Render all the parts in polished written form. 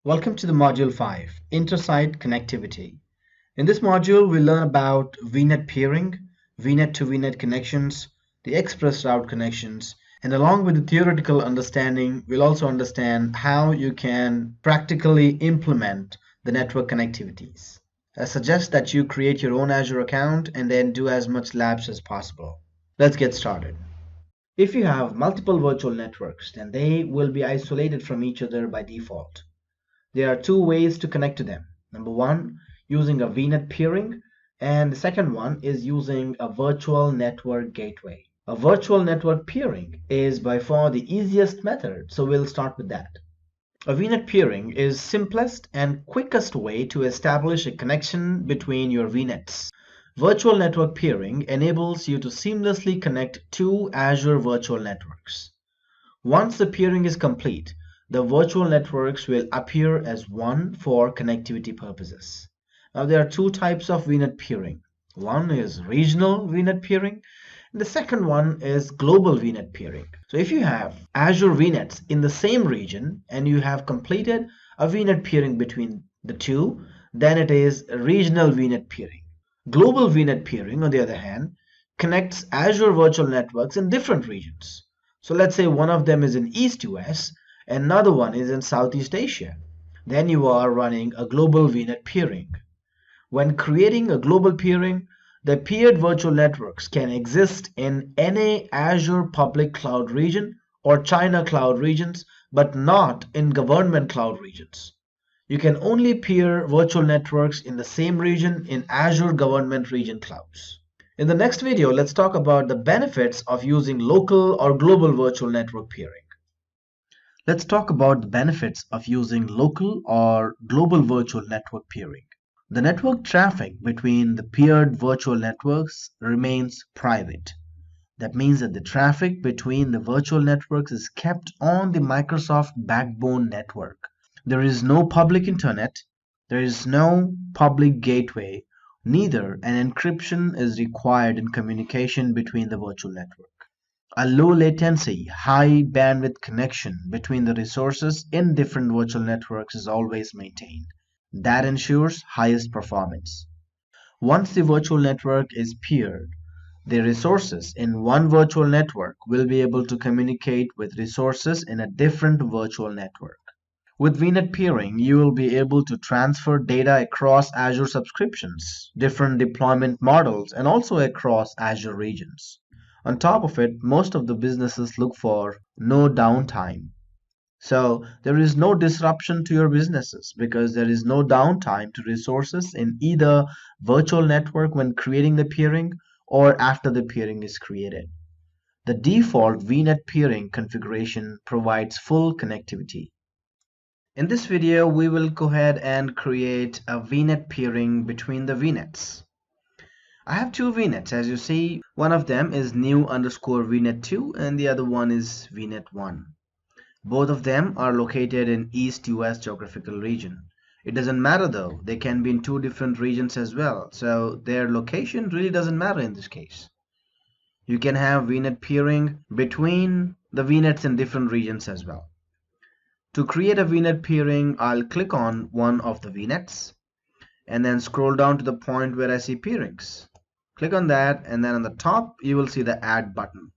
Welcome to the Module 5, Inter-Site Connectivity. In this module, we'll learn about VNet peering, VNet to VNet connections, the express route connections, and along with the theoretical understanding, we'll also understand how you can practically implement the network connectivities. I suggest that you create your own Azure account and then do as much labs as possible. Let's get started. If you have multiple virtual networks, then they will be isolated from each other by default. There are two ways to connect to them. Number one, using a VNet peering, and the second one is using a virtual network gateway. A virtual network peering is by far the easiest method, so we'll start with that. A VNet peering is simplest and quickest way to establish a connection between your VNets. Virtual network peering enables you to seamlessly connect two Azure virtual networks. Once the peering is complete, the virtual networks will appear as one for connectivity purposes. Now there are two types of VNet peering. One is regional VNet peering, and the second one is global VNet peering. So if you have Azure VNets in the same region and you have completed a VNet peering between the two, then it is regional VNet peering. Global VNet peering, on the other hand, connects Azure virtual networks in different regions. So let's say one of them is in East US, another one is in Southeast Asia. Then you are running a global VNet peering. When creating a global peering, the peered virtual networks can exist in any Azure public cloud region or China cloud regions, but not in government cloud regions. You can only peer virtual networks in the same region in Azure government region clouds. In the next video, let's talk about the benefits of using local or global virtual network peering. Let's talk about the benefits of using local or global virtual network peering. The network traffic between the peered virtual networks remains private. That means that the traffic between the virtual networks is kept on the Microsoft backbone network. There is no public internet, there is no public gateway, neither an encryption is required in communication between the virtual network. A low latency, high bandwidth connection between the resources in different virtual networks is always maintained. That ensures highest performance. Once the virtual network is peered, the resources in one virtual network will be able to communicate with resources in a different virtual network. With VNet peering, you will be able to transfer data across Azure subscriptions, different deployment models, and also across Azure regions. On top of it, most of the businesses look for no downtime. So there is no disruption to your businesses because there is no downtime to resources in either virtual network when creating the peering or after the peering is created. The default VNet peering configuration provides full connectivity. In this video, we will go ahead and create a VNet peering between the VNets. I have two VNets, as you see. One of them is new_VNet2 and the other one is VNet1. Both of them are located in East US geographical region. It doesn't matter though, they can be in two different regions as well, so their location really doesn't matter in this case. You can have VNet peering between the VNets in different regions as well. To create a VNet peering, I'll click on one of the VNets and then scroll down to the point where I see peerings. Click on that, and then on the top you will see the add button.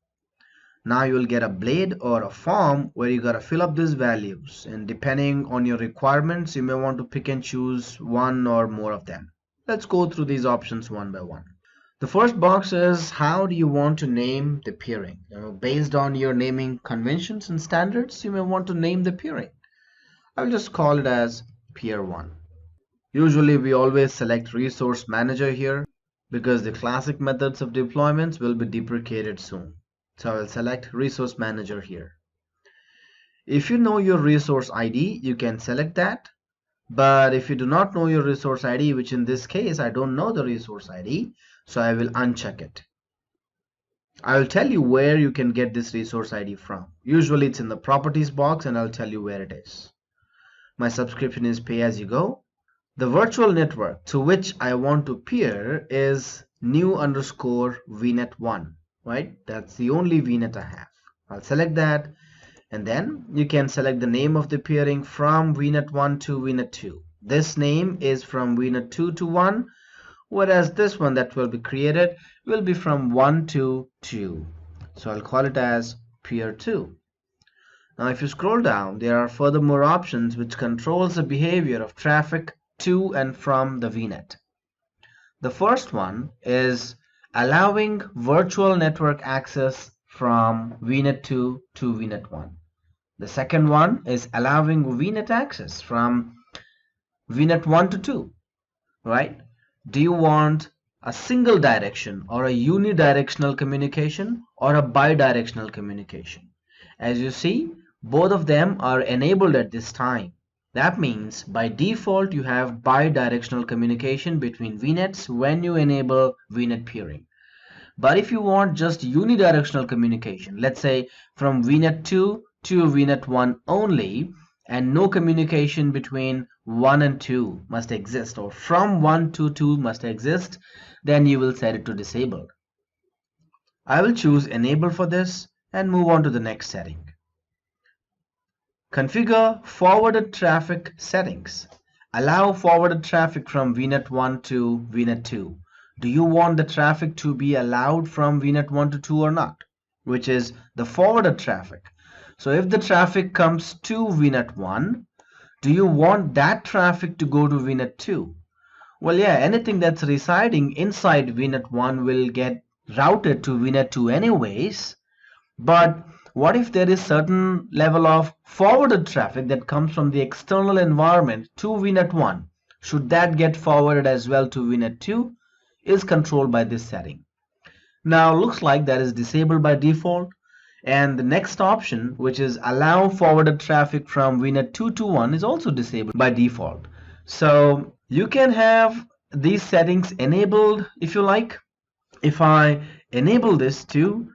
Now you will get a blade or a form where you gotta fill up these values, and depending on your requirements you may want to pick and choose one or more of them. Let's go through these options one by one. The first box is how do you want to name the peering. Based on your naming conventions and standards, you may want to name the peering. I'll just call it as peer 1. Usually we always select resource manager here because the classic methods of deployments will be deprecated soon. So I'll select resource manager here. If you know your resource ID, you can select that. But if you do not know your resource ID, which in this case I don't know the resource ID, so I will uncheck it. I will tell you where you can get this resource ID from. Usually it's in the properties box and I'll tell you where it is. My subscription is pay as you go. The virtual network to which I want to peer is new_VNet1, right? That's the only VNet I have. I'll select that And then you can select the name of the peering from VNet 1 to VNet 2. This name is from VNet 2 to 1, whereas this one that will be created will be from 1 to 2. So I'll call it as peer 2. Now if you scroll down, there are furthermore options which controls the behavior of traffic to and from the VNet. The first one is allowing virtual network access from VNet 2 to VNet 1. The second one is allowing VNet access from VNet 1 to 2, right? Do you want a single direction or a unidirectional communication or a bidirectional communication? As you see, both of them are enabled at this time. That means by default you have bidirectional communication between VNets when you enable VNet peering. But if you want just unidirectional communication, let's say from VNet 2 to VNet 1 only, and no communication between 1 and 2 must exist, or from 1 to 2 must exist, then you will set it to disabled. I will choose enable for this and move on to the next setting. Configure forwarded traffic settings. Allow forwarded traffic from VNet 1 to VNet 2. Do you want the traffic to be allowed from VNet 1 to 2 or not? Which is the forwarded traffic. So if the traffic comes to VNet 1, do you want that traffic to go to VNet 2? Well, yeah, anything that's residing inside VNet 1 will get routed to VNet 2 anyways. But what if there is certain level of forwarded traffic that comes from the external environment to VNet 1? Should that get forwarded as well to VNet 2? Is controlled by this setting. Now looks like that is disabled by default, and the next option, which is allow forwarded traffic from VNet 2 to 1, is also disabled by default. So you can have these settings enabled if you like. If I enable this too,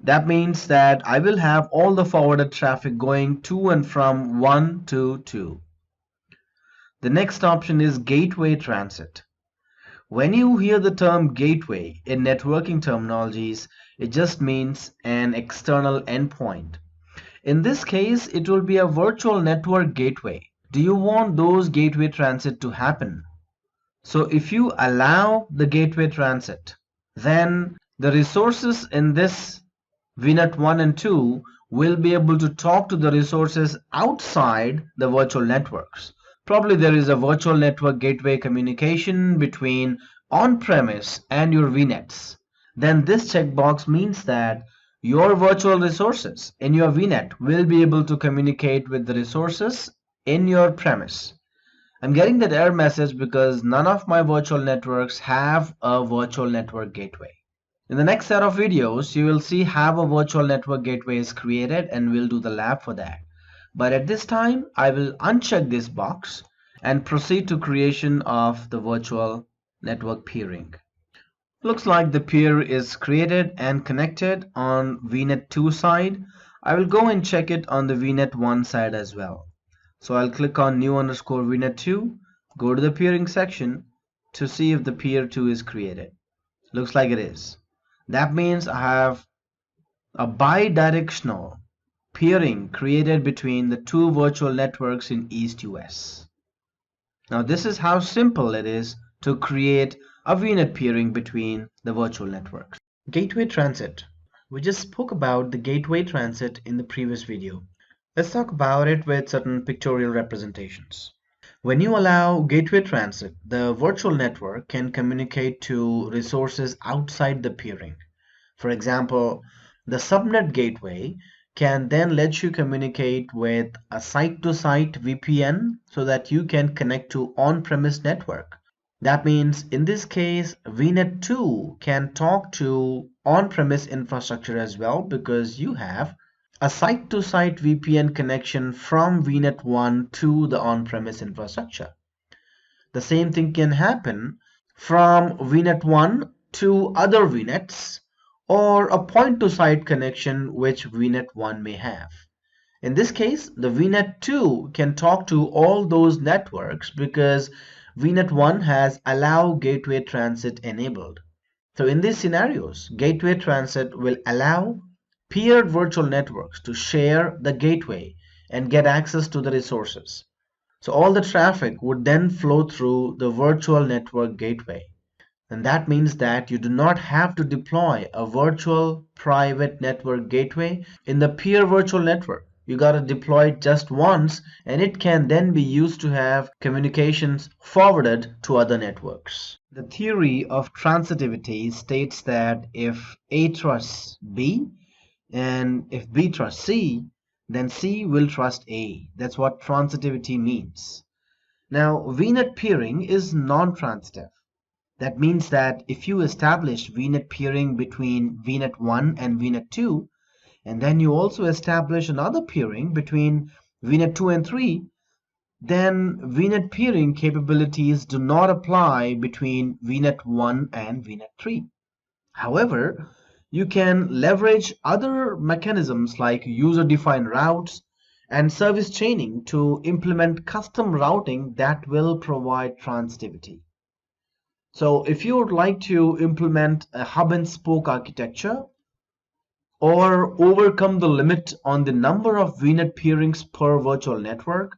that means that I will have all the forwarded traffic going to and from 1 to 2. The next option is gateway transit. When you hear the term gateway in networking terminologies, it just means an external endpoint. In this case, it will be a virtual network gateway. Do you want those gateway transit to happen? So if you allow the gateway transit, then the resources in this VNet 1 and 2 will be able to talk to the resources outside the virtual networks. Probably there is a virtual network gateway communication between on-premise and your VNets. Then this checkbox means that your virtual resources in your VNet will be able to communicate with the resources in your premise. I'm getting that error message because none of my virtual networks have a virtual network gateway. In the next set of videos, you will see how a virtual network gateway is created, and we'll do the lab for that. But at this time, I will uncheck this box and proceed to creation of the virtual network peering. Looks like the peer is created and connected on VNet 2 side. I will go and check it on the VNet 1 side as well. So I'll click on new underscore VNet 2, go to the peering section to see if the peer 2 is created. Looks like it is. That means I have a bidirectional peering created between the two virtual networks in East US. Now this is how simple it is to create a VNet peering between the virtual networks. Gateway transit. We just spoke about the gateway transit in the previous video. Let's talk about it with certain pictorial representations. When you allow gateway transit, the virtual network can communicate to resources outside the peering. For example, the subnet gateway can then let you communicate with a site-to-site VPN so that you can connect to on-premise network. That means in this case, VNet 2 can talk to on-premise infrastructure as well, because you have a site-to-site VPN connection from VNet 1 to the on-premise infrastructure. The same thing can happen from VNet 1 to other VNets, or a point-to-site connection which VNet 1 may have. In this case, the VNet 2 can talk to all those networks because VNet 1 has allow gateway transit enabled. So in these scenarios, gateway transit will allow peered virtual networks to share the gateway and get access to the resources. So all the traffic would then flow through the virtual network gateway. And that means that you do not have to deploy a virtual private network gateway in the peer virtual network. You got to deploy it just once, and it can then be used to have communications forwarded to other networks. The theory of transitivity states that if A trusts B and if B trusts C, then C will trust A. That's what transitivity means. Now, VNet peering is non-transitive. That means that if you establish VNet peering between VNet 1 and VNet 2, and then you also establish another peering between VNet 2 and 3, then VNet peering capabilities do not apply between VNet 1 and VNet 3. However, you can leverage other mechanisms like user-defined routes and service chaining to implement custom routing that will provide transitivity. So if you would like to implement a hub and spoke architecture or overcome the limit on the number of VNet peerings per virtual network,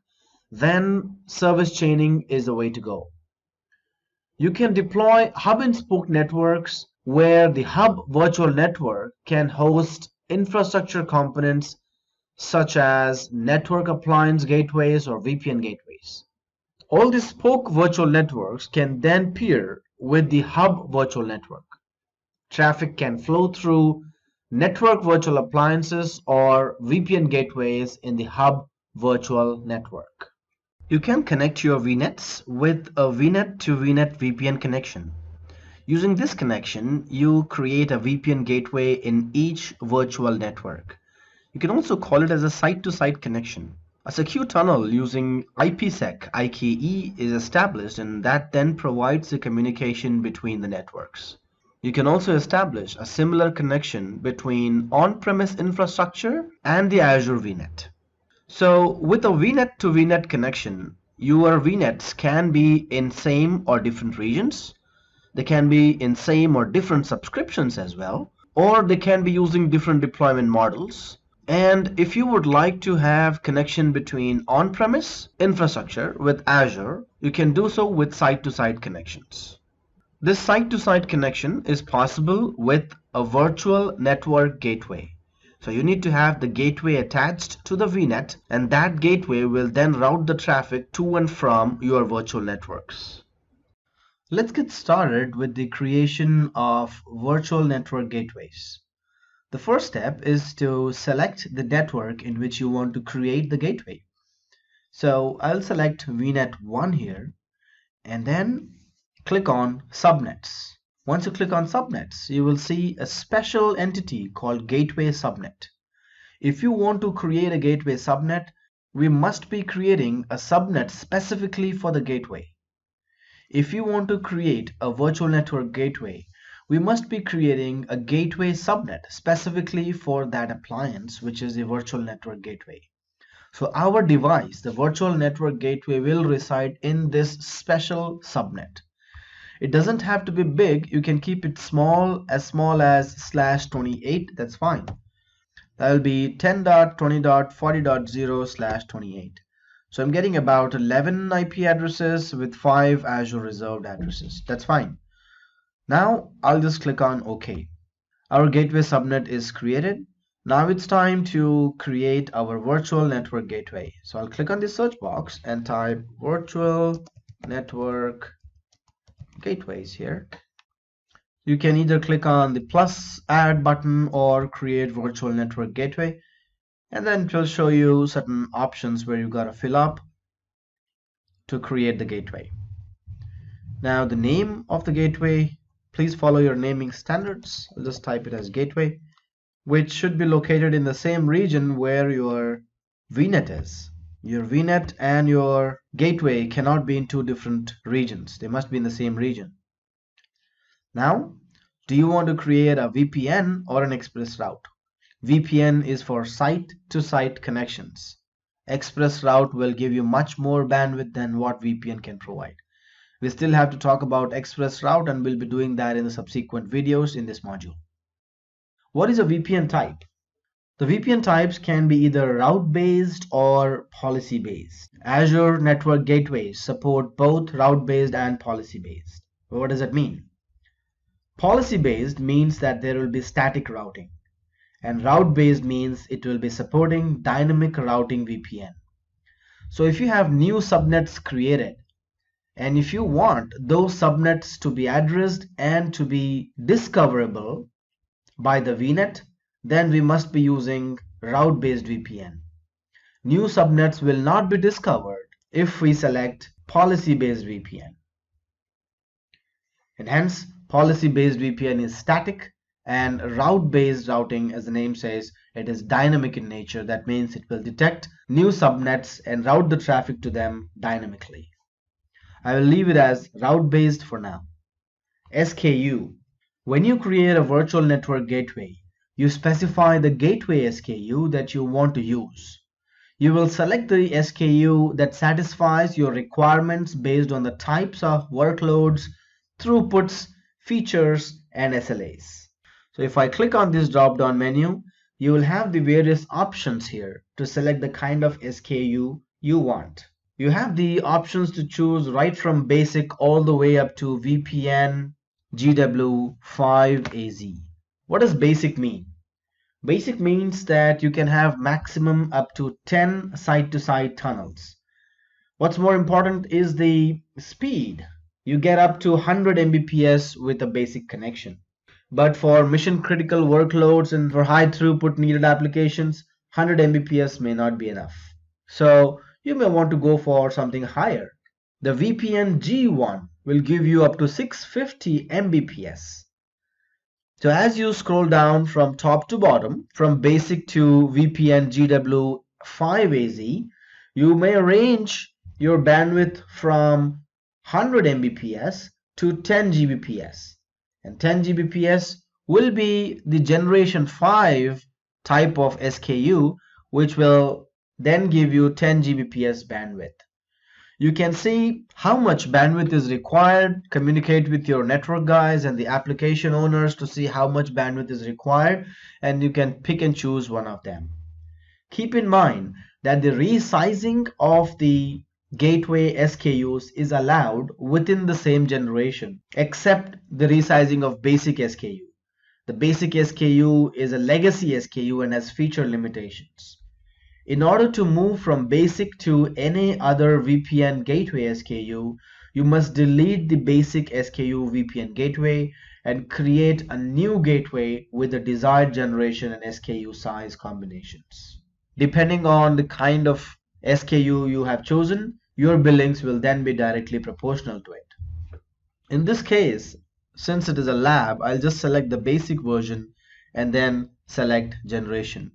then service chaining is the way to go. You can deploy hub and spoke networks where the hub virtual network can host infrastructure components such as network appliance gateways or VPN gateways. All the spoke virtual networks can then peer with the hub virtual network. Traffic can flow through network virtual appliances or VPN gateways in the hub virtual network. You can connect your VNets with a VNet to VNet VPN connection. Using this connection, you create a VPN gateway in each virtual network. You can also call it as a site-to-site connection. A secure tunnel using IPsec IKE is established, and that then provides the communication between the networks. You can also establish a similar connection between on-premise infrastructure and the Azure VNet. So with a VNet to VNet connection, your VNets can be in same or different regions. They can be in same or different subscriptions as well, or they can be using different deployment models. And if you would like to have connection between on-premise infrastructure with Azure, you can do so with site-to-site connections. This site-to-site connection is possible with a virtual network gateway. So you need to have the gateway attached to the VNet, and that gateway will then route the traffic to and from your virtual networks. Let's get started with the creation of virtual network gateways. The first step is to select the network in which you want to create the gateway. So I'll select VNet 1 here and then click on subnets. Once you click on subnets, you will see a special entity called gateway subnet. If you want to create a gateway subnet, we must be creating a subnet specifically for the gateway. If you want to create a virtual network gateway, we must be creating a gateway subnet specifically for that appliance, which is the virtual network gateway. So our device, the virtual network gateway, will reside in this special subnet. It doesn't have to be big. You can keep it small as /28. That's fine. That will be 10.20.40.0/28. So I'm getting about 11 IP addresses with 5 Azure reserved addresses. That's fine. Now I'll just click on OK. Our gateway subnet is created. Now it's time to create our virtual network gateway. So I'll click on the search box and type virtual network gateways here. You can either click on the plus add button or create virtual network gateway, and then it will show you certain options where you got to fill up to create the gateway. Now the name of the gateway, please follow your naming standards. I'll just type it as gateway, which should be located in the same region where your VNet is. Your VNet and your gateway cannot be in two different regions. They must be in the same region. Now, do you want to create a VPN or an express route? VPN is for site-to-site connections. Express route will give you much more bandwidth than what VPN can provide. We still have to talk about express route, and we'll be doing that in the subsequent videos in this module. What is a VPN type? The VPN types can be either route-based or policy-based. Azure Network Gateways support both route-based and policy-based. What does that mean? Policy-based means that there will be static routing, and route-based means it will be supporting dynamic routing VPN. So if you have new subnets created, and if you want those subnets to be addressed and to be discoverable by the VNet, then we must be using route-based VPN. New subnets will not be discovered if we select policy-based VPN. And hence, policy-based VPN is static, and route-based routing, as the name says, it is dynamic in nature. That means it will detect new subnets and route the traffic to them dynamically. I will leave it as route-based for now. SKU. When you create a virtual network gateway, you specify the gateway SKU that you want to use. You will select the SKU that satisfies your requirements based on the types of workloads, throughputs, features, and SLAs. So if I click on this drop-down menu, you will have the various options here to select the kind of SKU you want. You have the options to choose right from basic all the way up to VPN GW5AZ. What does basic mean? Basic means that you can have maximum up to 10 site-to-site tunnels. What's more important is the speed. You get up to 100 Mbps with a basic connection. But for mission critical workloads and for high throughput needed applications, 100 Mbps may not be enough. So you may want to go for something higher. The VPN G1 will give you up to 650 Mbps. So as you scroll down from top to bottom, from basic to VPN GW5AZ, you may range your bandwidth from 100 Mbps to 10 Gbps. And 10 Gbps will be the generation 5 type of SKU, which will then give you 10 Gbps bandwidth. You can see how much bandwidth is required, communicate with your network guys and the application owners to see how much bandwidth is required, and you can pick and choose one of them. Keep in mind that the resizing of the gateway SKUs is allowed within the same generation, except the resizing of basic SKU. The basic SKU is a legacy SKU and has feature limitations. In order to move from basic to any other VPN gateway SKU, you must delete the basic SKU VPN gateway and create a new gateway with the desired generation and SKU size combinations. Depending on the kind of SKU you have chosen, your billings will then be directly proportional to it. In this case, since it is a lab, I'll just select the basic version and then select generation.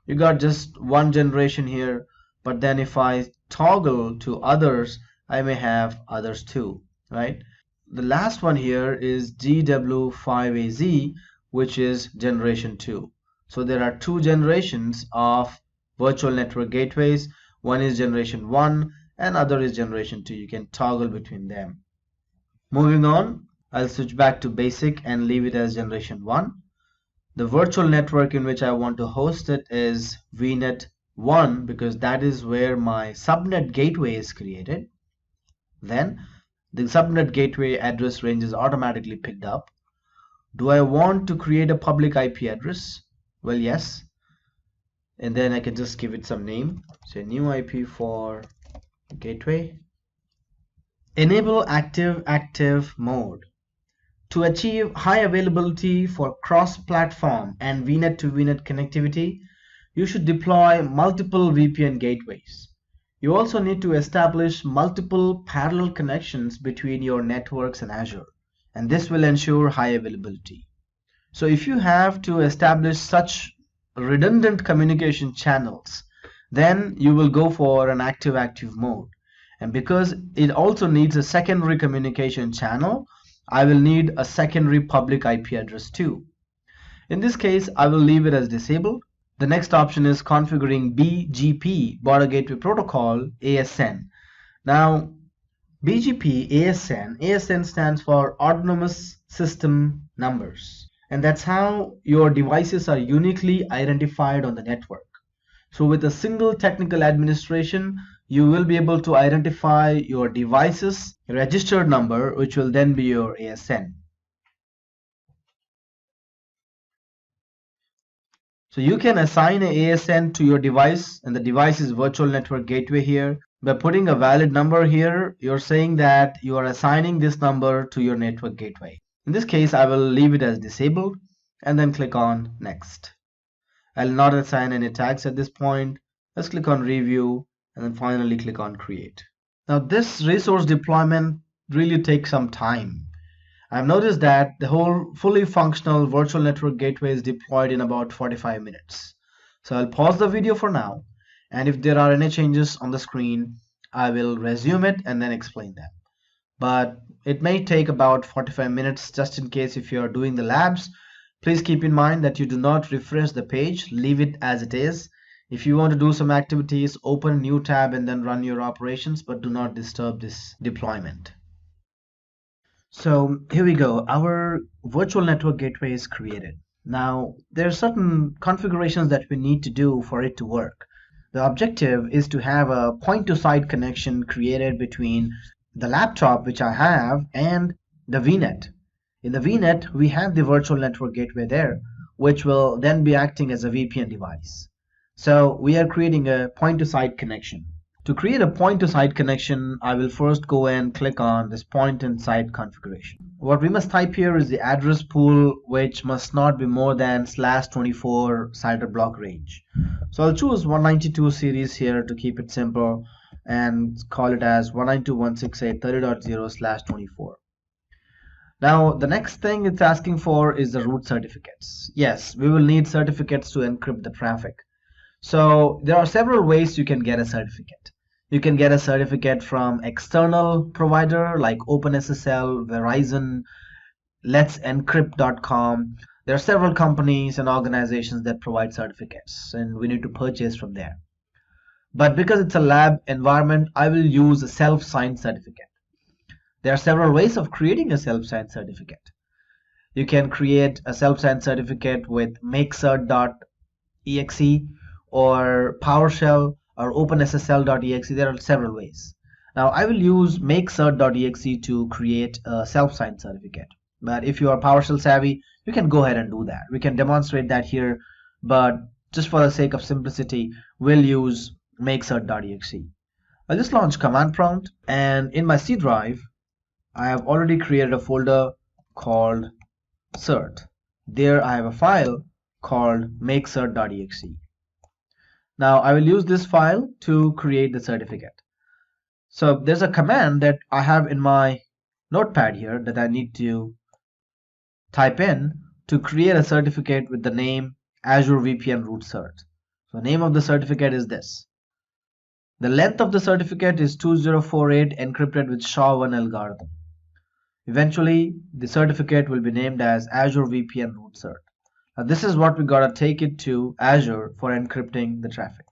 You got just one generation here, but then if I toggle to others, I may have others too, right? The last one here is GW5AZ, which is generation 2. So there are two generations of virtual network gateways. One is generation 1 and other is generation 2. You can toggle between them. Moving on, I'll switch back to basic and leave it as generation 1. The virtual network in which I want to host it is VNet 1 because that is where my subnet gateway is created. Then the subnet gateway address range is automatically picked up. Do I want to create a public IP address? Well, yes. And then I can just give it some name. Say new IP for gateway. Enable active mode. To achieve high availability for cross-platform and VNet to VNet connectivity, you should deploy multiple VPN gateways. You also need to establish multiple parallel connections between your networks and Azure, and this will ensure high availability. So if you have to establish such redundant communication channels, then you will go for an active mode. And because it also needs a secondary communication channel, I will need a secondary public IP address too. In this case, I will leave it as disabled. The next option is configuring BGP, Border Gateway Protocol, ASN. Now, BGP, ASN stands for Autonomous System Numbers. And that's how your devices are uniquely identified on the network. So with a single technical administration, you will be able to identify your device's registered number, which will then be your ASN. So you can assign an ASN to your device, and the device is virtual network gateway here. By putting a valid number here, you're saying that you are assigning this number to your network gateway. In this case, I will leave it as disabled and then click on next. I'll not assign any tags at this point. Let's click on review and then finally click on create. Now this resource deployment really takes some time. I've noticed that the whole fully functional virtual network gateway is deployed in about 45 minutes. So I'll pause the video for now, and if there are any changes on the screen, I will resume it and then explain them. But it may take about 45 minutes just in case if you are doing the labs. Please keep in mind that you do not refresh the page, leave it as it is. If you want to do some activities, open a new tab and then run your operations, but do not disturb this deployment. So here we go. Our virtual network gateway is created. Now, there are certain configurations that we need to do for it to work. The objective is to have a point-to-site connection created between the laptop, which I have, and the VNet. In the VNet, we have the virtual network gateway there, which will then be acting as a VPN device. So we are creating a point-to-site connection. To create a point-to-site connection, I will first go and click on this point-and-site configuration. What we must type here is the address pool, which must not be more than /24 CIDR block range. So I'll choose 192 series here to keep it simple and call it as 192.168.30.0/24. Now the next thing it's asking for is the root certificates. Yes, we will need certificates to encrypt the traffic. So there are several ways you can get a certificate. You can get a certificate from external provider like OpenSSL, Verizon, let'sencrypt.com. There are several companies and organizations that provide certificates, and we need to purchase from there. But because it's a lab environment, I will use a self-signed certificate. There are several ways of creating a self-signed certificate. You can create a self-signed certificate with makecert.exe or PowerShell or OpenSSL.exe. There are several ways. Now I will use makecert.exe to create a self-signed certificate. But if you are PowerShell savvy, you can go ahead and do that. We can demonstrate that here, but just for the sake of simplicity, we'll use makecert.exe. I'll just launch command prompt, and in my C drive, I have already created a folder called cert. There I have a file called makecert.exe. Now I will use this file to create the certificate. So there's a command that I have in my notepad here that I need to type in to create a certificate with the name Azure VPN root cert. So the name of the certificate is this. The length of the certificate is 2048 encrypted with SHA-1 algorithm. Eventually, the certificate will be named as Azure VPN root cert. Now this is what we gotta take it to Azure for encrypting the traffic.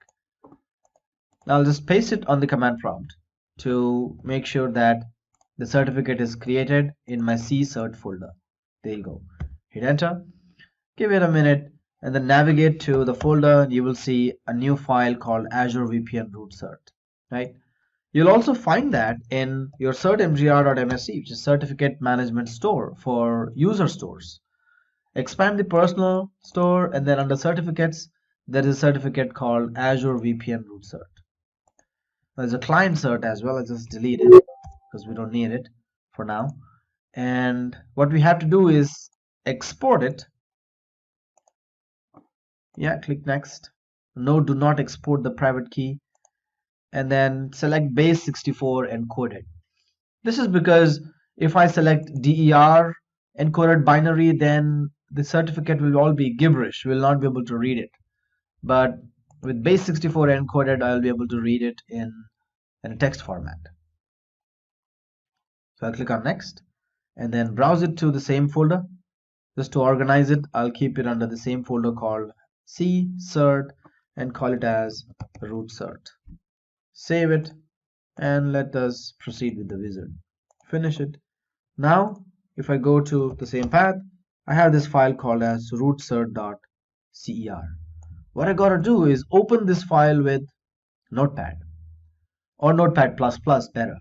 Now I'll just paste it on the command prompt to make sure that the certificate is created in my C cert folder. There you go. Hit enter, give it a minute, and then navigate to the folder and you will see a new file called Azure VPN root cert, right? You'll also find that in your certmgr.msc, which is certificate management store for user stores. Expand the personal store, and then under certificates, there is a certificate called Azure VPN root cert. There's a client cert as well. I just delete it because we don't need it for now. And what we have to do is export it. Yeah, click next. No, do not export the private key. And then select base 64 encoded. This is because if I select DER encoded binary, then the certificate will all be gibberish. We will not be able to read it. But with base 64 encoded, I'll be able to read it in a text format. So I'll click on next and then browse it to the same folder. Just to organize it, I'll keep it under the same folder called C cert and call it as root cert. Save it and let us proceed with the wizard. Finish it. Now if I go to the same path, I have this file called as rootcert.cer. What I gotta do is open this file with Notepad or Notepad++ better.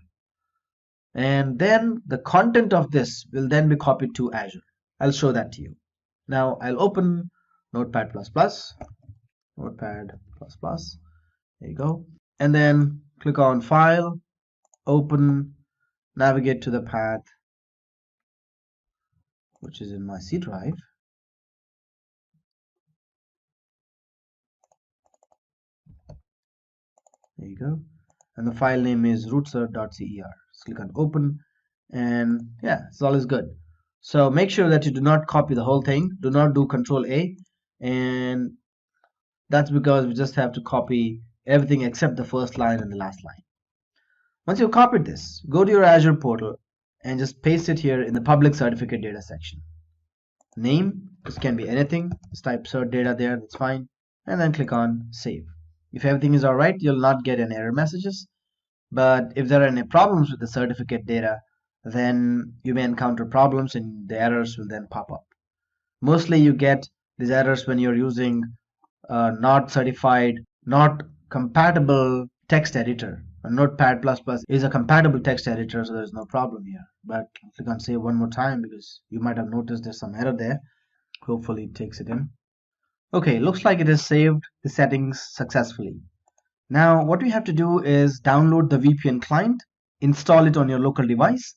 And then the content of this will then be copied to Azure. I'll show that to you. Now I'll open Notepad++, Notepad++, there you go. And then click on File, Open, navigate to the path, which is in my C drive. There you go. And the file name is rootcert.cer. Click on Open, and yeah, it's all is good. So make sure that you do not copy the whole thing. Do not do Control A, and that's because we just have to copy everything except the first line and the last line. Once you've copied this, go to your Azure portal and just paste it here in the public certificate data section. Name, this can be anything. Just type cert data there, that's fine. And then click on Save. If everything is alright, you'll not get any error messages. But if there are any problems with the certificate data, then you may encounter problems and the errors will then pop up. Mostly you get these errors when you're using not certified, not compatible text editor. A Notepad++ is a compatible text editor, so there's no problem here. But click on Save one more time because you might have noticed there's some error there. Hopefully it takes it in. Okay, looks like it has saved the settings successfully. Now what we have to do is download the VPN client, install it on your local device,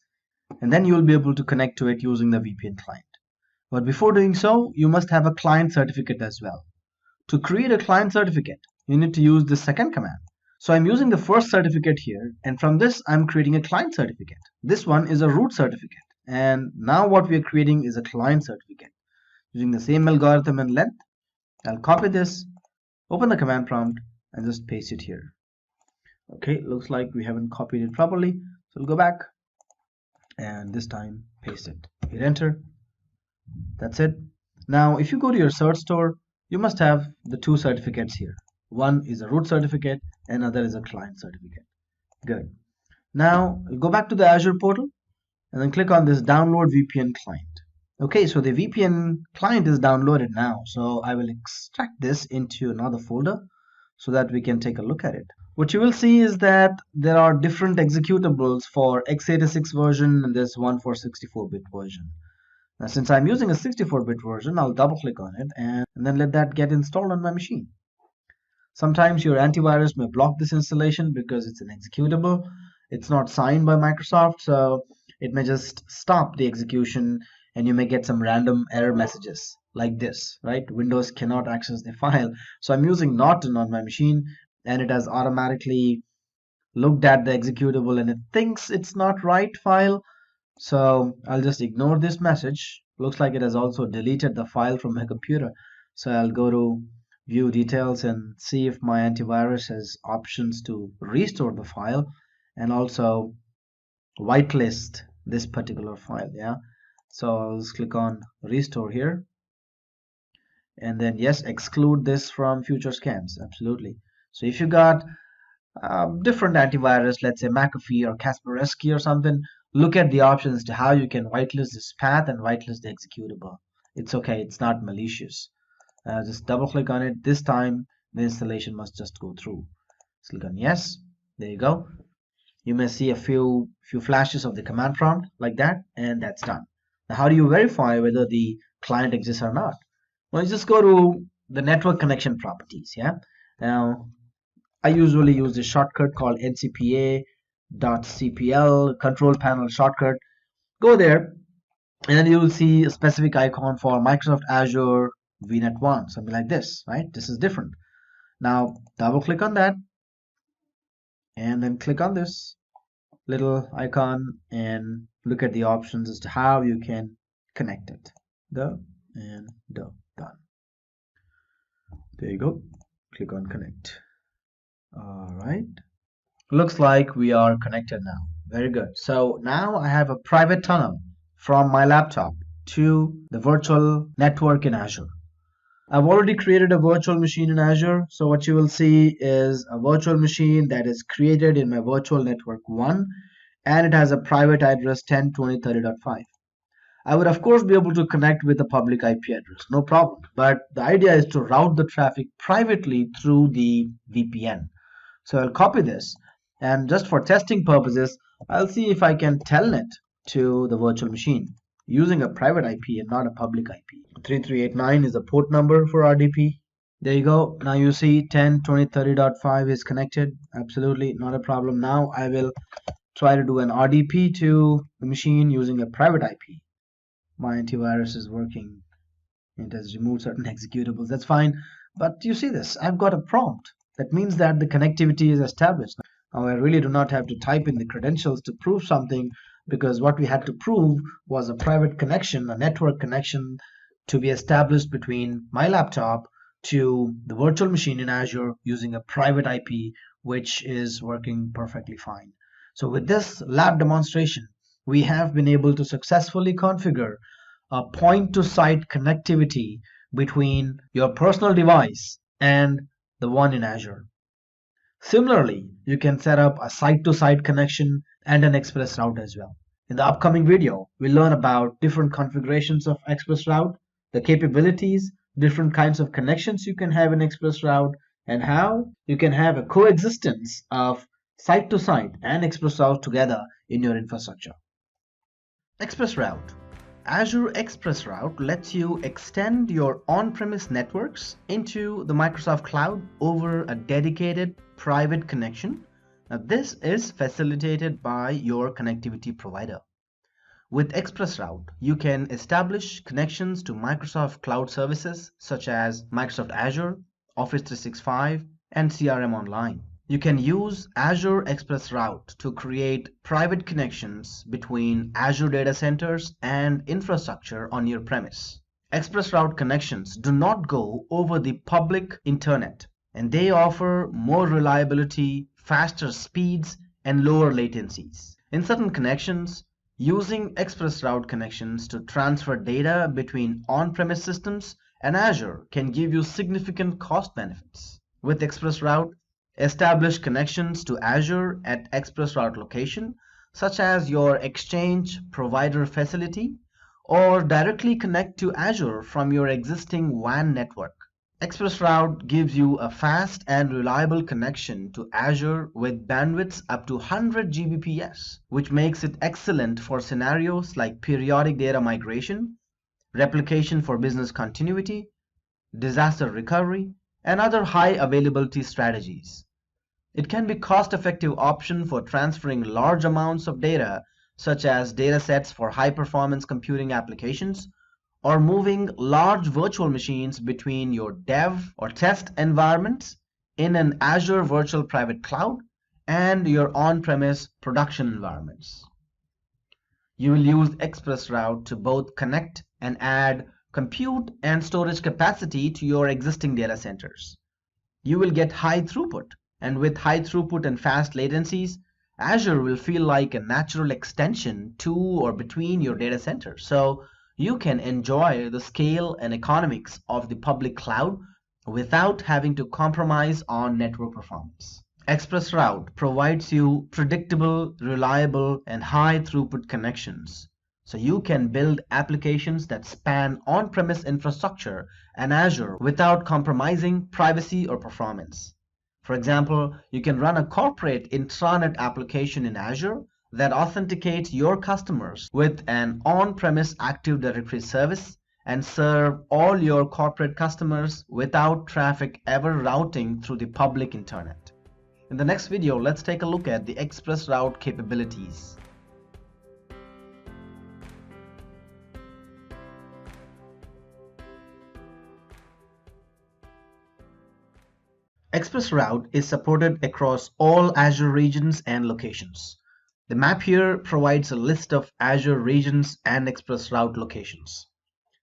and then you will be able to connect to it using the VPN client. But before doing so, you must have a client certificate as well. To create a client certificate, you need to use the second command. So I'm using the first certificate here, and from this I'm creating a client certificate. This one is a root certificate, and now what we are creating is a client certificate. Using the same algorithm and length, I'll copy this, open the command prompt, and just paste it here. Okay, looks like we haven't copied it properly, so we'll go back and this time paste it. Hit enter. That's it. Now if you go to your cert store, you must have the two certificates here. One is a root certificate and another is a client certificate. Good. Now go back to the Azure portal and then click on this download VPN client. Okay, so the VPN client is downloaded now, so I will extract this into another folder so that we can take a look at it. What you will see is that there are different executables for x86 version and this one for 64-bit version. Now since I'm using a 64-bit version, I'll double click on it and then let that get installed on my machine. Sometimes your antivirus may block this installation because it's an executable. It's not signed by Microsoft, so it may just stop the execution and you may get some random error messages like this, right? Windows cannot access the file. So I'm using Norton on my machine and it has automatically looked at the executable and it thinks it's not right file. So I'll just ignore this message. Looks like it has also deleted the file from my computer. So I'll go to view details and see if my antivirus has options to restore the file and also whitelist this particular file. Yeah, so I'll just click on restore here and then yes, exclude this from future scans. Absolutely. So if you got different antivirus, let's say McAfee or Kaspersky or something, look at the options to how you can whitelist this path and whitelist the executable. It's okay, it's not malicious. Just double click on it. This time the installation must just go through. Click on yes. There you go. You may see a few flashes of the command prompt like that, and that's done. Now how do you verify whether the client exists or not? Well, you just go to the network connection properties. Yeah. Now I usually use a shortcut called ncpa.cpl control panel shortcut. Go there and then you will see a specific icon for Microsoft Azure VNet 1, something like this, right? This is different. Now double click on that and then click on this little icon and look at the options as to how you can connect it. Done. There you go. Click on connect. All right. Looks like we are connected now. Very good. So now I have a private tunnel from my laptop to the virtual network in Azure. I've already created a virtual machine in Azure. So what you will see is a virtual machine that is created in my virtual network 1 and it has a private address 10.20.30.5. I would of course be able to connect with a public IP address, no problem. But the idea is to route the traffic privately through the VPN. So I'll copy this, and just for testing purposes, I'll see if I can telnet to the virtual machine using a private IP and not a public IP. 3389 is the port number for RDP. There you go. Now you see 10.20.30.5 is connected. Absolutely not a problem. Now I will try to do an RDP to the machine using a private IP. My antivirus is working. It has removed certain executables. That's fine. But you see this, I've got a prompt. That means that the connectivity is established. Now I really do not have to type in the credentials to prove something, because what we had to prove was a private connection, a network connection to be established between my laptop to the virtual machine in Azure using a private IP, which is working perfectly fine. So with this lab demonstration, we have been able to successfully configure a point-to-site connectivity between your personal device and the one in Azure. Similarly, you can set up a site-to-site connection and an express route as well. In the upcoming video, we'll learn about different configurations of express route, the capabilities, different kinds of connections you can have in express route, and how you can have a coexistence of site-to-site and express route together in your infrastructure. Express route. Azure Express Route lets you extend your on-premise networks into the Microsoft Cloud over a dedicated private connection. Now, this is facilitated by your connectivity provider. With Express Route, you can establish connections to Microsoft Cloud services such as Microsoft Azure, Office 365, and CRM Online. You can use Azure Express Route to create private connections between Azure data centers and infrastructure on your premise. Express Route connections do not go over the public internet, and they offer more reliability, faster speeds, and lower latencies. In certain connections, using Express Route connections to transfer data between on-premise systems and Azure can give you significant cost benefits. With Express Route, establish connections to Azure at Express Route location, such as your Exchange provider facility, or directly connect to Azure from your existing WAN network. Express Route gives you a fast and reliable connection to Azure with bandwidths up to 100 Gbps, which makes it excellent for scenarios like periodic data migration, replication for business continuity, disaster recovery, and other high availability strategies. It can be a cost-effective option for transferring large amounts of data, such as data sets for high-performance computing applications, or moving large virtual machines between your dev or test environments in an Azure Virtual Private Cloud and your on-premise production environments. You will use Express Route to both connect and add compute and storage capacity to your existing data centers. You will get high throughput, and with high throughput and fast latencies, Azure will feel like a natural extension to or between your data centers. So you can enjoy the scale and economics of the public cloud without having to compromise on network performance. Express Route provides you predictable, reliable, and high throughput connections, so you can build applications that span on-premise infrastructure and Azure without compromising privacy or performance. For example, you can run a corporate intranet application in Azure that authenticates your customers with an on-premise Active Directory service and serve all your corporate customers without traffic ever routing through the public internet. In the next video, let's take a look at the Express Route capabilities. Express Route is supported across all Azure regions and locations. The map here provides a list of Azure regions and Express Route locations.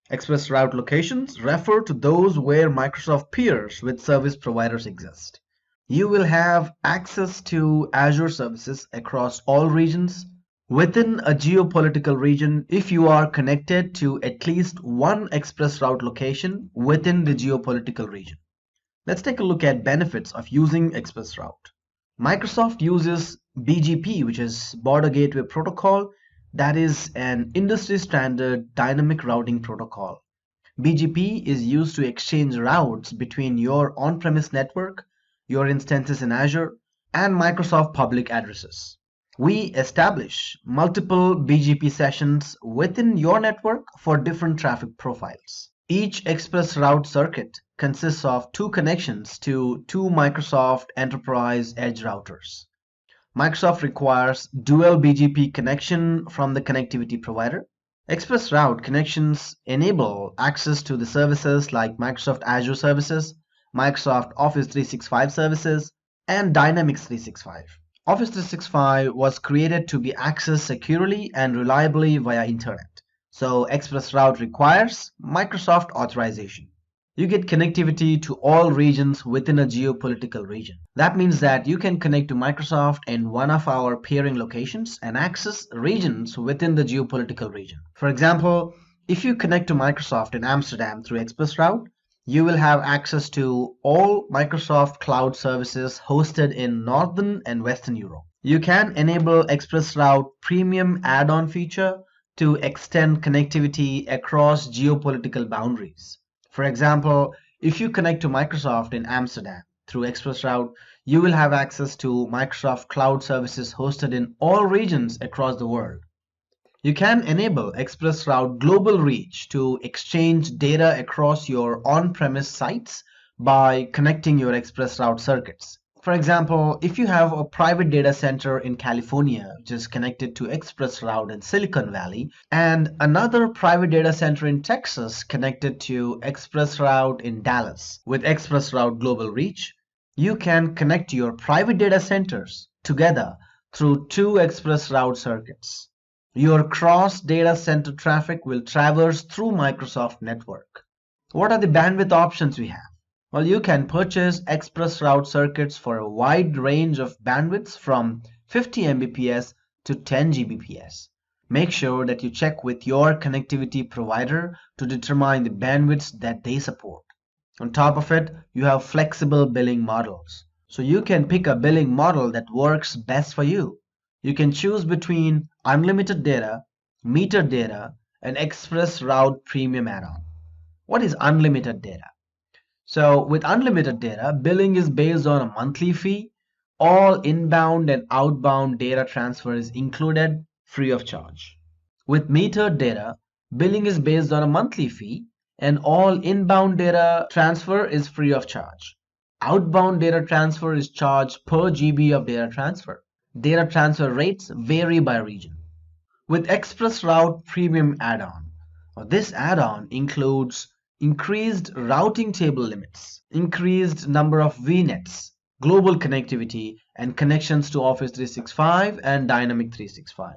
Express Route locations refer to those where Microsoft peers with service providers exist. You will have access to Azure services across all regions within a geopolitical region if you are connected to at least one Express Route location within the geopolitical region. Let's take a look at benefits of using Express Route. Microsoft uses BGP, which is Border Gateway Protocol, That is an industry standard dynamic routing protocol. BGP is used to exchange routes between your on-premise network, your instances in Azure, and Microsoft public addresses. We establish multiple BGP sessions within your network for different traffic profiles. Each express route circuit consists of two connections to two Microsoft Enterprise Edge routers. Microsoft requires dual BGP connection from the connectivity provider. Express route connections enable access to the services like Microsoft Azure services, Microsoft Office 365 services, and Dynamics 365. Office 365 was created to be accessed securely and reliably via Internet. So Express route requires Microsoft authorization. You get connectivity to all regions within a geopolitical region. That means that you can connect to Microsoft in one of our peering locations and access regions within the geopolitical region. For example, if you connect to Microsoft in Amsterdam through ExpressRoute, you will have access to all Microsoft cloud services hosted in Northern and Western Europe. You can enable ExpressRoute Premium add-on feature to extend connectivity across geopolitical boundaries. For example, if you connect to Microsoft in Amsterdam through ExpressRoute, you will have access to Microsoft cloud services hosted in all regions across the world. You can enable ExpressRoute Global Reach to exchange data across your on-premise sites by connecting your ExpressRoute circuits. For example, if you have a private data center in California which is connected to ExpressRoute in Silicon Valley and another private data center in Texas connected to ExpressRoute in Dallas with ExpressRoute Global Reach, you can connect your private data centers together through two ExpressRoute circuits. Your cross data center traffic will traverse through Microsoft network. What are the bandwidth options we have? Well, you can purchase express route circuits for a wide range of bandwidths from 50 Mbps to 10 Gbps. Make sure that you check with your connectivity provider to determine the bandwidths that they support. On top of it, you have flexible billing models. So you can pick a billing model that works best for you. You can choose between unlimited data, metered data, and express route premium add-on. What is unlimited data? So with unlimited data, billing is based on a monthly fee. All inbound and outbound data transfer is included free of charge. With metered data, billing is based on a monthly fee and all inbound data transfer is free of charge. Outbound data transfer is charged per GB of data transfer. Data transfer rates vary by region. With Express Route Premium add-on, this add-on includes increased routing table limits, increased number of VNets, global connectivity, and connections to Office 365 and Dynamic 365.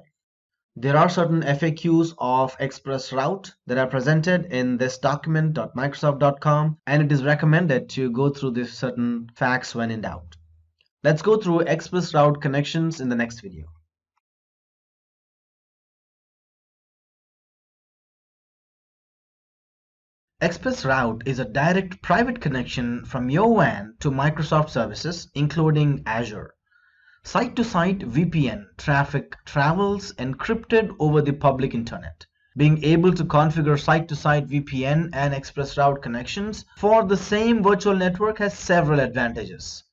There are certain FAQs of ExpressRoute that are presented in this document.microsoft.com, and it is recommended to go through these certain facts when in doubt. Let's go through ExpressRoute connections in the next video. ExpressRoute is a direct private connection from your WAN to Microsoft services, including Azure. Site-to-site VPN traffic travels encrypted over the public internet. Being able to configure site-to-site VPN and ExpressRoute connections for the same virtual network has several advantages.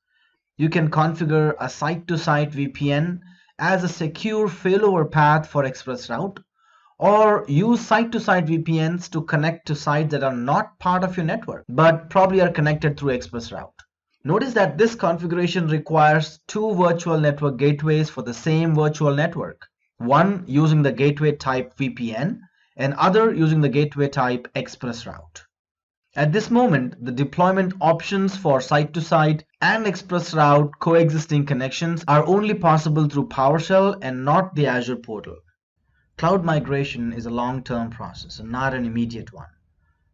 You can configure a site-to-site VPN as a secure failover path for ExpressRoute, or use site-to-site VPNs to connect to sites that are not part of your network but probably are connected through ExpressRoute. Notice that this configuration requires two virtual network gateways for the same virtual network, one using the gateway type VPN and other using the gateway type ExpressRoute. At this moment, the deployment options for site-to-site and ExpressRoute coexisting connections are only possible through PowerShell and not the Azure portal. Cloud migration is a long-term process and not an immediate one.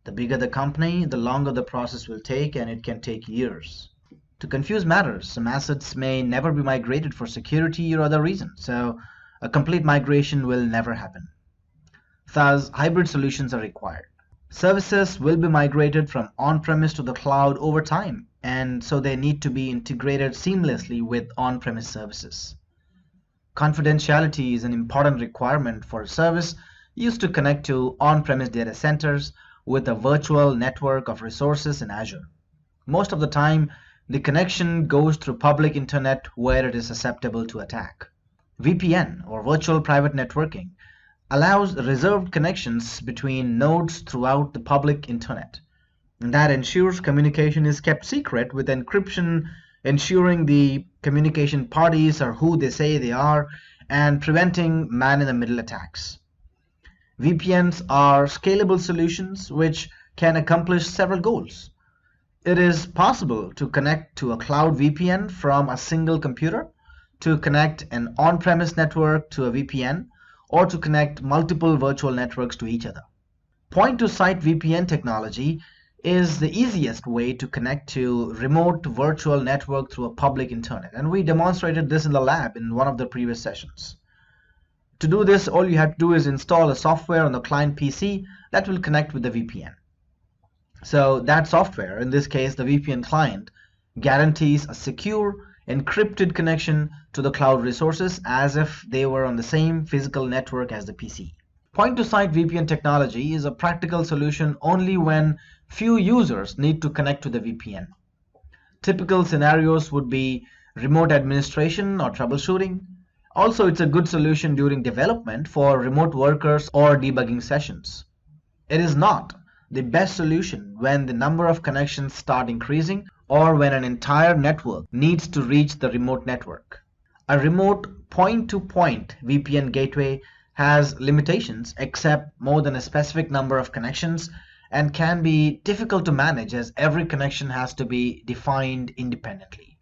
The bigger the company, the longer the process will take, and it can take years. To confuse matters, some assets may never be migrated for security or other reasons, so a complete migration will never happen. Thus, hybrid solutions are required. Services will be migrated from on-premise to the cloud over time, and so they need to be integrated seamlessly with on-premise services. Confidentiality is an important requirement for a service used to connect to on-premise data centers with a virtual network of resources in Azure. Most of the time, the connection goes through public internet where it is susceptible to attack. VPN, or virtual private networking, allows reserved connections between nodes throughout the public internet. And that ensures communication is kept secret with encryption, ensuring the communication parties are who they say they are and preventing man-in-the-middle attacks. VPNs are scalable solutions which can accomplish several goals. It is possible to connect to a cloud VPN from a single computer, to connect an on-premise network to a VPN, or to connect multiple virtual networks to each other. Point-to-site VPN technology is the easiest way to connect to remote virtual network through a public internet, and we demonstrated this in the lab in one of the previous sessions. To do this, all you have to do is install a software on the client PC that will connect with the VPN. So that software, in this case the VPN client, guarantees a secure, encrypted connection to the cloud resources as if they were on the same physical network as the PC. Point-to-site VPN technology is a practical solution only when few users need to connect to the VPN. Typical scenarios would be remote administration or troubleshooting. Also, it's a good solution during development for remote workers or debugging sessions. It is not the best solution when the number of connections start increasing or when an entire network needs to reach the remote network. A remote point-to-point VPN gateway has limitations except more than a specific number of connections and can be difficult to manage as every connection has to be defined independently.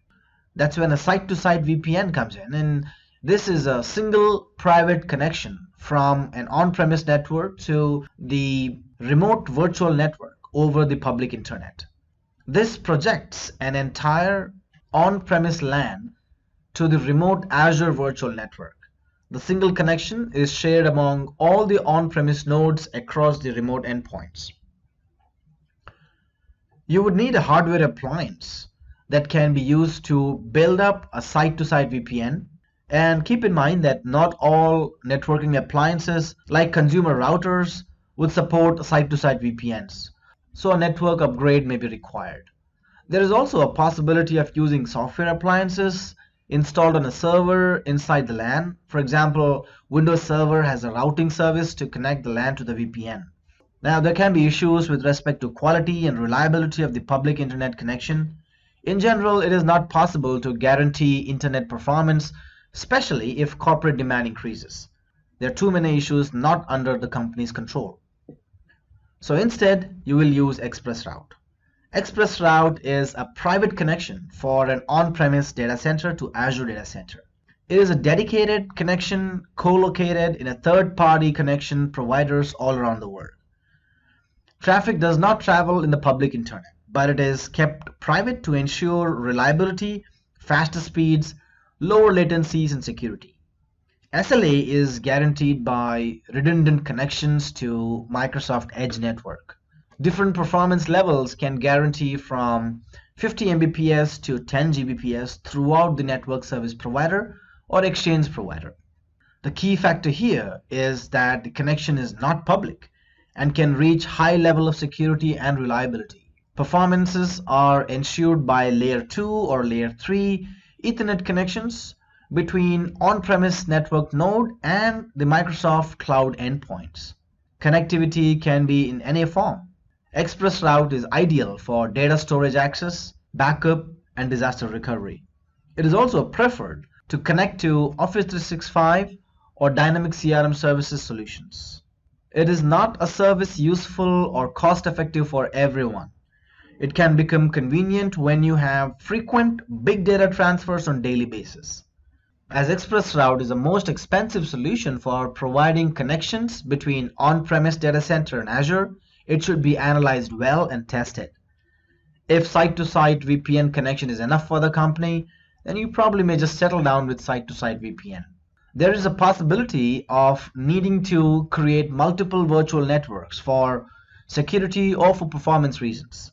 That's when a site-to-site VPN comes in, and this is a single private connection from an on-premise network to the remote virtual network over the public internet. This projects an entire on-premise LAN to the remote Azure virtual network. The single connection is shared among all the on-premise nodes across the remote endpoints. You would need a hardware appliance that can be used to build up a site-to-site VPN. And keep in mind that not all networking appliances like consumer routers would support site-to-site VPNs, so a network upgrade may be required. There is also a possibility of using software appliances installed on a server inside the LAN. For example, Windows Server has a routing service to connect the LAN to the VPN. Now, there can be issues with respect to quality and reliability of the public internet connection. In general, it is not possible to guarantee internet performance, especially if corporate demand increases. There are too many issues not under the company's control. So instead, you will use ExpressRoute. ExpressRoute is a private connection for an on-premise data center to Azure data center. It is a dedicated connection co-located in a third-party connection providers all around the world. Traffic does not travel in the public internet, but it is kept private to ensure reliability, faster speeds, lower latencies, and security. SLA is guaranteed by redundant connections to Microsoft Edge network. Different performance levels can guarantee from 50 Mbps to 10 Gbps throughout the network service provider or exchange provider. The key factor here is that the connection is not public and can reach high level of security and reliability. Performances are ensured by layer 2 or layer 3 Ethernet connections between on-premise network node and the Microsoft cloud endpoints. Connectivity can be in any form. ExpressRoute is ideal for data storage access, backup, and disaster recovery. It is also preferred to connect to Office 365 or Dynamic CRM services solutions. It is not a service useful or cost-effective for everyone. It can become convenient when you have frequent big data transfers on a daily basis. As ExpressRoute is the most expensive solution for providing connections between on-premise data center and Azure, it should be analyzed well and tested. If site-to-site VPN connection is enough for the company, then you probably may just settle down with site-to-site VPN. There is a possibility of needing to create multiple virtual networks for security or for performance reasons.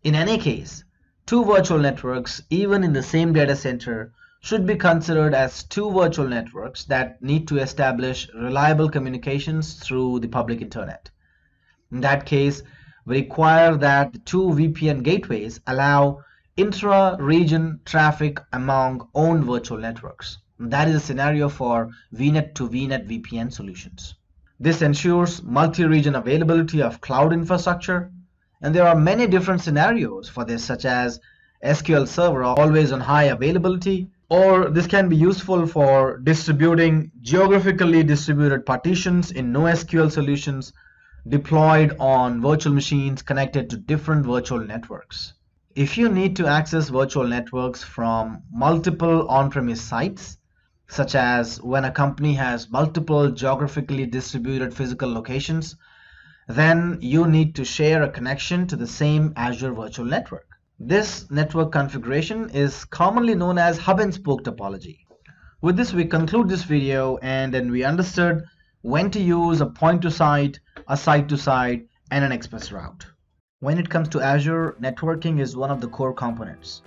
In any case, two virtual networks, even in the same data center, should be considered as two virtual networks that need to establish reliable communications through the public internet. In that case, we require that the two VPN gateways allow intra-region traffic among own virtual networks. That is a scenario for VNet to VNet VPN solutions. This ensures multi-region availability of cloud infrastructure, and there are many different scenarios for this, such as SQL Server always on high availability, or this can be useful for distributing geographically distributed partitions in NoSQL solutions deployed on virtual machines connected to different virtual networks. If you need to access virtual networks from multiple on-premise sites, such as when a company has multiple geographically distributed physical locations, then you need to share a connection to the same Azure virtual network. This network configuration is commonly known as hub and spoke topology. With this, we conclude this video, and then we understood when to use a point-to-site, a site-to-site, and an express route. When it comes to Azure, networking is one of the core components,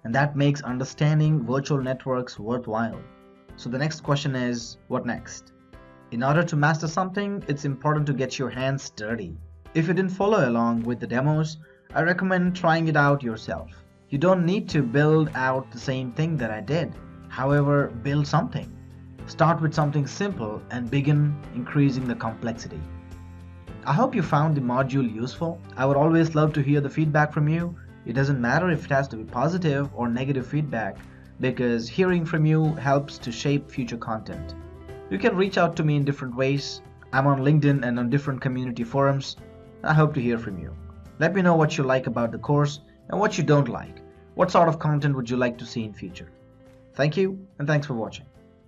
and that makes understanding virtual networks worthwhile. So the next question is, what next? In order to master something, it's important to get your hands dirty. If you didn't follow along with the demos, I recommend trying it out yourself. You don't need to build out the same thing that I did. However, build something. Start with something simple and begin increasing the complexity. I hope you found the module useful. I would always love to hear the feedback from you. It doesn't matter if it has to be positive or negative feedback, because hearing from you helps to shape future content. You can reach out to me in different ways. I'm on LinkedIn and on different community forums. I hope to hear from you. Let me know what you like about the course and what you don't like. What sort of content would you like to see in future? Thank you, and thanks for watching.